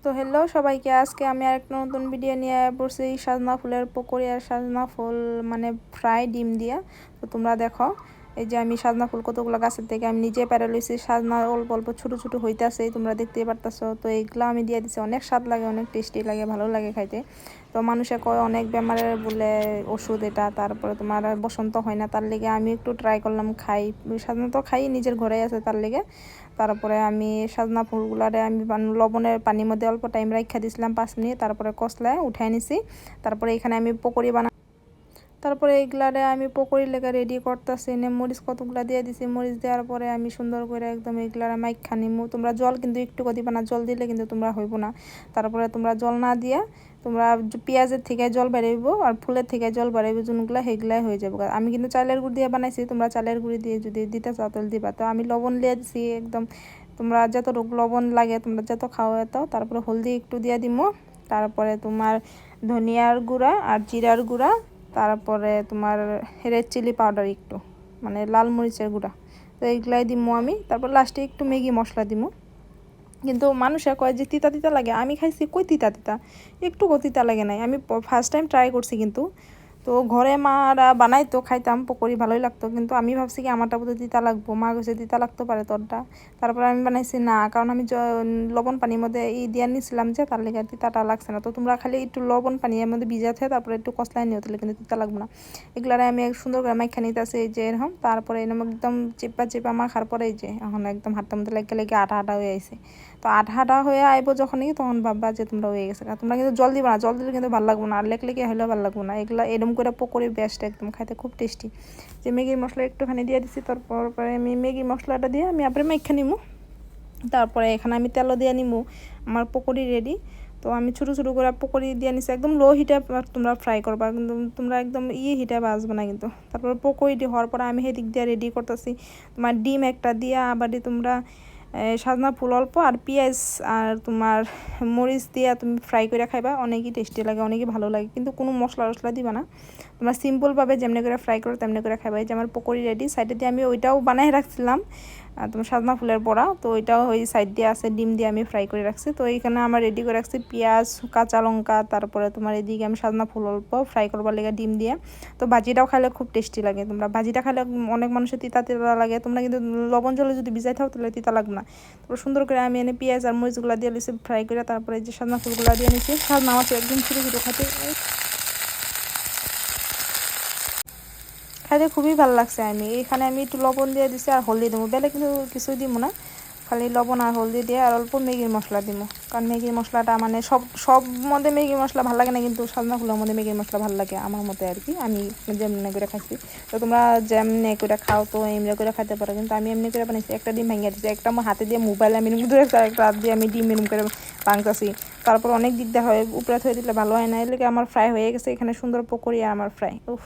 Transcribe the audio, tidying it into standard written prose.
তো হ্যালো সবাইকে, আজকে আমি আর একটা নতুন ভিডিও নিয়ে পড়ছি সাজনা ফুলের পকোড়ি আর সাজনা ফুল মানে ফ্রাই ডিম দিয়া। তো তোমরা দেখো, এই যে আমি সাজনা ফুল কতগুলো গাছের থেকে আমি নিজে পেরে লইছি। সাজনা অল্প অল্প ছোটো ছোটো হইতেছে, তোমরা দেখতেই পারতেছো। তো এইগুলো আমি দিয়ে দিছি, অনেক স্বাদ লাগে, অনেক টেস্টি লাগে, ভালো লাগে খাইতে। তো মানুষে কয় অনেক বেমারের বলে ওষুধ এটা, তারপরে তোমার বসন্ত হয় না, তার লেগে আমি একটু ট্রাই করলাম, খাই। সাজনা তো খাই, নিজের ঘরে আছে তার লেগে। তারপরে আমি সাজনা ফুলগুলারে আমি লবণের পানির মধ্যে অল্প টাইম রাখা দিয়েছিলাম 5 মিনিট, তারপরে কষলায় উঠাই নিছি। তারপরে এখানে আমি পকোড়ি তারপরে এইগুলারে আমি পকোড়ি লেগে রেডি করতেছি। মরিচ কতগুলা দিয়ে দিছি, মরিচ দেওয়ার পরে আমি সুন্দর করে একদম এইগুলার মাইখা নিমু। তোমরা জল কিন্তু একটু দিবা না, জল দিলে কিন্তু তোমরা হইব না। তারপরে তোমরা জল না দিয়া তোমরা পেঁয়াজের থেকে জল বাড়াইব আর ফুলের থেকে জল বাড়াইব, যোনগুলা সেগুলাই হয়ে যাবে। আমি কিন্তু চালের গুঁড়ি দিয়ে বানাইছি, তোমরা চালের গুঁড়ি দিয়ে যদি দিতে চাও তাহলে দিবা। তো আমি লবণ দিয়ে দিছি একদম, তোমরা যতটুকু লবণ লাগে তোমরা যত খাও এত। তারপরে হলদি একটু দিয়ে দিমো, তারপরে তোমার ধনিয়ার গুঁড়া আর জিরার গুঁড়া, তারপরে তোমার রেড চিলি পাউডার একটু, মানে লাল মরিচের গুঁড়া। তো এইগুলাই দিমো আমি। তারপর লাস্টে একটু ম্যাগি মশলা দিমো। কিন্তু মানুষে কয় যে তিতা তিতা লাগে, আমি খাইছি কই তিতা তিতা, একটু তিতা লাগে নাই। আমি ফার্স্ট টাইম ট্রাই করছি কিন্তু। তো ঘরে মারা বানাইতো, খাইতাম পকোড়ি, ভালোই লাগতো। কিন্তু আমি ভাবছি কি আমারটা বোধহয় তিতা লাগবো, মা কইছে তিতা লাগতে পারে তোরটা। তারপরে আমি বানাইছি না, কারণ আমি লবণ পানির মধ্যে দিয়ে নিয়েছিলাম যে, তার লেগে তিতাটা লাগছে না। তো তোমরা খালি একটু লবণ পানির মধ্যে ভিজাতে, তারপরে একটু কষলাই নিও, তাহলে কিন্তু তিতা লাগবে না। এগুলারে আমি সুন্দর করে মাইখা নিতেছি এই যে এরকম। তারপরে এরকম একদম চেপা চেপা মাখার পরে এই যে এখন একদম হাতের মধ্যে লেগে লেগে আটা আটা হয়ে আইছে। তো আঠা আঠা হয়ে আইব যখনই, তখন ভাববা যে তোমরা হয়ে গেছে। তোমরা কিন্তু জল দিবা না, জল দিলে কিন্তু ভালো লাগবে না, আর লেকে হলেও ভালো লাগবে না। এগুলো এরকম করে পকোড়ি বেস্ট, একদম খাইতে খুব টেস্টি। যে ম্যাগির মশলা একটুখানি দিয়ে দিচ্ছি, তারপরে আমি ম্যাগি মশলাটা দিয়ে আমি আবার মেখে নিমু। তারপরে এখানে আমি তেলও দিয়ে নিমু, আমার পকোড়ি রেডি। তো আমি ছোটো ছোটো করে পকোড়ি দিয়ে নিছি, একদম লো হিটে তোমরা ফ্রাই করবা, কিন্তু তোমরা একদম হিটে বাজবে না কিন্তু। তারপর পকোড়িটি হওয়ার পরে আমি সেদিক দিয়ে রেডি করতেছি তোমার ডিম একটা দিয়া, আবার তোমরা সাজনা ফুল অল্প আর পেঁয়াজ আর তোমার মরিচ দিয়া তুমি ফ্রাই করে খাইবা, অনেকই টেস্টি লাগে, অনেকই ভালো লাগে। কিন্তু কোনো মশলা টশলা দিবা না, তোমরা সিম্পলভাবে যেমনি করে ফ্রাই করো তেমনি করে খাইবা। এই যে আমার পকোড়ি রেডি। সাইডে দিয়ে আমি ওইটাও বানাই রাখছিলাম, তোমার সাজনা ফুলের বড়া, তো ওইটাও ওই সাইড দিয়ে আছে, ডিম দিয়ে আমি ফ্রাই করে রাখছি। তো এইখানে আমার রেডি করে রাখছি পেঁয়াজ, কাঁচা লঙ্কা, তারপরে তোমার এদিকে আমি সাজনা ফুল অল্প ফ্রাই করবার লেগে ডিম দিয়ে। তো ভাজিটাও খাইলে খুব টেস্টি লাগে। তোমরা ভাজিটা খাইলে অনেক মানুষের তিতা তিতা লাগে, তোমরা কিন্তু লবণ জলে যদি ভিজাই থাও তাহলে তিতা লাগবে না। তারপর সুন্দর করে আমি এনে পেঁয়াজ আর মরিচগুলো দিয়ে নিয়েছি ফ্রাই করে, তারপরে যে সাজনা ফুলগুলো দিয়ে নিয়েছি। সাজনা মাছ একদম ছোটো ছোটো খাইতে খাইতে খুবই ভালো লাগছে। আমি এখানে আমি একটু লবণ দিয়ে দিছি আর হলদি দেবো, বেলে কিন্তু কিছুই দিব না, খালি লবণ আর হলদি দিয়ে আর অল্প ম্যাগির মশলা দিব। কারণ ম্যাগির মশলাটা মানে সব সব মধ্যে ম্যাগির মশলা ভালো লাগে না, কিন্তু সাজনা ফুলের মধ্যে ম্যাগির মশলা ভালো লাগে আমার মতে আর কি। আমি যেমনি করে খাইছি, তো তোমরা যেমনি করে খাও তো এমনি করে খাইতে পারো। কিন্তু আমি এমনি করে বানাইছি, একটা ডিম ভেঙে দিচ্ছি, একটা আমার হাতে দিয়ে মোবাইল আমি এরকম ধরে একটা হাত দিয়ে আমি ডিম এরকম করে ভাঙতেছি। তারপর অনেক দিকদার হয়, উপরে থয়ে দিলে ভালো হয় না, এর লেগে আমার ফ্রাই হয়ে গেছে এখানে সুন্দর পকোড়ি আর আমার ফ্রাই। উফ।